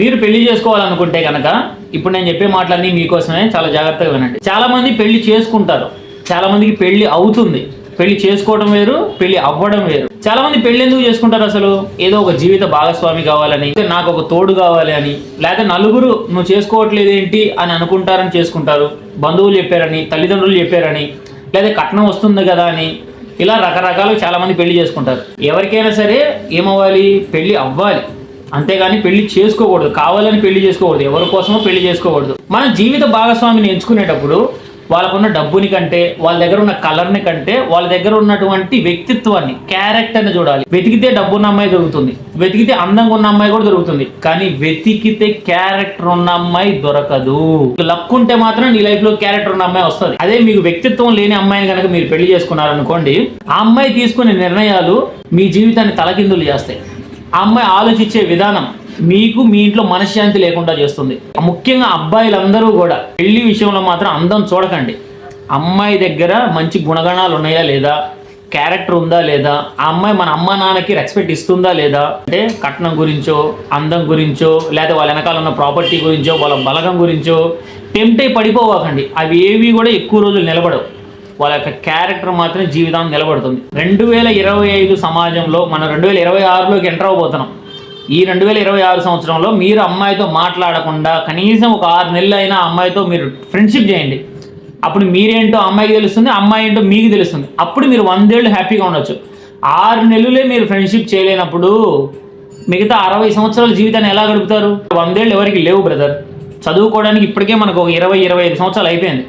మీరు పెళ్లి చేసుకోవాలనుకుంటే కనుక ఇప్పుడు నేను చెప్పే మాటలన్నీ మీకోసమే, చాలా జాగ్రత్తగా వినండి. చాలా మంది పెళ్లి చేసుకుంటారు, చాలా మందికి పెళ్లి అవుతుంది. పెళ్లి చేసుకోవడం వేరు, పెళ్లి అవ్వడం వేరు. చాలా మంది పెళ్లి ఎందుకు చేసుకుంటారు? అసలు ఏదో ఒక జీవిత భాగస్వామి కావాలని, నాకు ఒక తోడు కావాలి అని, లేకపోతే నలుగురు నువ్వు చేసుకోవట్లేదు ఏంటి అని అనుకుంటారని చేసుకుంటారు. బంధువులు చెప్పారని, తల్లిదండ్రులు చెప్పారని, లేదా కట్నం వస్తుంది కదా అని, ఇలా రకరకాలుగా చాలా మంది పెళ్లి చేసుకుంటారు. ఎవరికైనా సరే ఏమవ్వాలి? పెళ్లి అవ్వాలి, అంతేగాని పెళ్లి చేసుకోకూడదు. కావాలని పెళ్లి చేసుకోకూడదు, ఎవరి కోసమో పెళ్లి చేసుకోకూడదు. మన జీవిత భాగస్వామిని ఎంచుకునేటప్పుడు వాళ్ళకున్న డబ్బుని కంటే, వాళ్ళ దగ్గర ఉన్న కలర్ని కంటే, వాళ్ళ దగ్గర ఉన్నటువంటి వ్యక్తిత్వాన్ని, క్యారెక్టర్ని చూడాలి. వెతికితే డబ్బున్న అమ్మాయి దొరుకుతుంది, వెతికితే అందంగా ఉన్న అమ్మాయి కూడా దొరుకుతుంది, కానీ వెతికితే క్యారెక్టర్ ఉన్న అమ్మాయి దొరకదు. లక్ ఉంటే మాత్రం నీ లైఫ్ లో క్యారెక్టర్ ఉన్న అమ్మాయి వస్తుంది. అదే మీకు వ్యక్తిత్వం లేని అమ్మాయిని కనుక మీరు పెళ్లి చేసుకున్నారనుకోండి, ఆ అమ్మాయి తీసుకునే నిర్ణయాలు మీ జీవితాన్ని తలకిందులు చేస్తాయి. ఆ అమ్మాయి ఆలోచించే విధానం మీకు మీ ఇంట్లో మనశ్శాంతి లేకుండా చేస్తుంది. ముఖ్యంగా అబ్బాయిలందరూ కూడా పెళ్లి విషయంలో మాత్రం అందం చూడకండి. అమ్మాయి దగ్గర మంచి గుణగణాలు ఉన్నాయా లేదా, క్యారెక్టర్ ఉందా లేదా, ఆ అమ్మాయి మన అమ్మ నాన్నకి రెస్పెక్ట్ ఇస్తుందా లేదా, అంటే కట్నం గురించో, అందం గురించో, లేదా వాళ్ళ వెనకాల ఉన్న ప్రాపర్టీ గురించో, వాళ్ళ బలగం గురించో టెంప్ట్ అయి పడిపోవాకండి. అవి ఏవి కూడా ఎక్కువ రోజులు నిలబడవు. వాళ్ళ యొక్క క్యారెక్టర్ మాత్రం జీవితం నిలబడుతుంది. 2025 సమాజంలో మనం 2026లోకి ఎంటర్ అవబోతున్నాం. ఈ 2026 సంవత్సరంలో మీరు అమ్మాయితో మాట్లాడకుండా కనీసం ఒక 6 నెలలు అయినా అమ్మాయితో మీరు ఫ్రెండ్షిప్ చేయండి. అప్పుడు మీరేంటో అమ్మాయికి తెలుస్తుంది, అమ్మాయి ఏంటో మీకు తెలుస్తుంది. అప్పుడు మీరు 100 ఏళ్ళు హ్యాపీగా ఉండొచ్చు. 6 నెలలే మీరు ఫ్రెండ్షిప్ చేయలేనప్పుడు మిగతా 60 సంవత్సరాల జీవితాన్ని ఎలా గడుపుతారు? 100 ఏళ్ళు ఎవరికి లేవు బ్రదర్. చదువుకోవడానికి ఇప్పటికే మనకు ఒక 20-25 సంవత్సరాలు అయిపోయింది.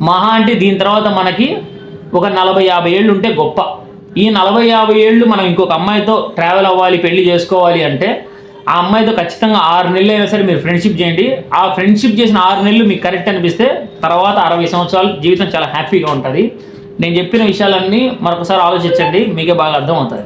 మహా అంటే దీని తర్వాత మనకి ఒక 40-50 ఏళ్ళు ఉంటే గొప్ప. ఈ 40-50 ఏళ్ళు మనం ఇంకొక అమ్మాయితో ట్రావెల్ అవ్వాలి, పెళ్లి చేసుకోవాలి అంటే ఆ అమ్మాయితో ఖచ్చితంగా 6 నెలలు అయినా సరే మీరు ఫ్రెండ్షిప్ చేయండి. ఆ ఫ్రెండ్షిప్ చేసిన 6 నెలలు మీకు కరెక్ట్ అనిపిస్తే తర్వాత 60 సంవత్సరాలు జీవితం చాలా హ్యాపీగా ఉంటుంది. నేను చెప్పిన విషయాలన్నీ మరొకసారి ఆలోచించండి, మీకే బాగా అర్థమవుతుంది.